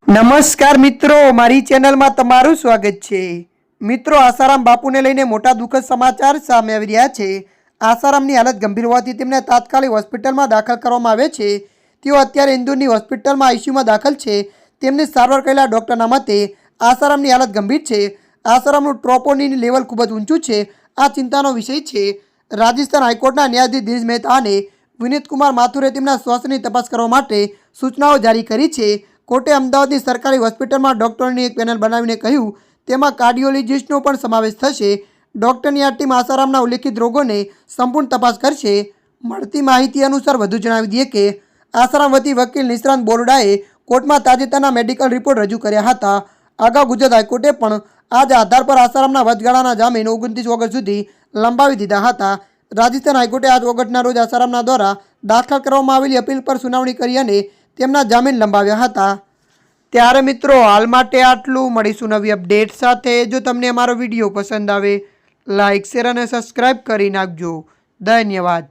નમસ્કાર મિત્રો, મારી ચેનલમાં તમારું સ્વાગત છે। મિત્રો, આસારામ બાપુને લઈને મોટા દુઃખદ સમાચાર સામે આવી રહ્યા છે। આસારામની હાલત ગંભીર હોવાથી તેમને તાત્કાલિક હોસ્પિટલમાં દાખલ કરવામાં આવે છે। તેઓ અત્યારે ઇન્દોરની હોસ્પિટલમાં આઈસીયુમાં દાખલ છે। તેમની સારવાર કરેલા ડોક્ટરના મતે આસારામની હાલત ગંભીર છે। આસારામનું ટ્રોપોનિન લેવલ ખૂબ જ ઊંચું છે। આ ચિંતાનો વિષય છે। રાજસ્થાન હાઈકોર્ટના ન્યાયાધીશ દિનેશ મહેતા અને વિનીત કુમાર માથુરે તેમના સ્વાસ્થ્યની તપાસ કરવા માટે સૂચનાઓ જારી કરી છે। કોર્ટે અમદાવાદની સરકારી હોસ્પિટલમાં ડોક્ટરોની એક પેનલ બનાવીને કહ્યું તેમાં કાર્ડિયોલોજિસ્ટનો પણ સમાવેશ થશે। ડોક્ટરની આ ટીમ આસારામના ઉલ્લેખિત રોગોને સંપૂર્ણ તપાસ કરશે। મળતી માહિતી અનુસાર વધુ જણાવી દઈએ કે આસારામ વતી વકીલ નિષ્ણાંત બોરડાએ કોર્ટમાં તાજેતરના મેડિકલ રિપોર્ટ રજૂ કર્યા હતા। અગાઉ ગુજરાત હાઈકોર્ટે પણ આ જ આધાર પર આસારામના વચગાળાના જામીન 29 ઓગસ્ટ સુધી લંબાવી દીધા હતા। રાજસ્થાન હાઈકોર્ટે 8 ઓગસ્ટના રોજ આસારામના દ્વારા દાખલ કરવામાં આવેલી અપીલ પર સુનાવણી કરી અને તેમના જામીન લંબાવ્યા હતા। ત્યારે મિત્રો, હાલ માટે આટલું। મળીશું નવી અપડેટ સાથે। જો તમને અમારો વિડીયો પસંદ આવે, લાઇક, શેર અને સબસ્ક્રાઈબ કરી નાખજો। ધન્યવાદ।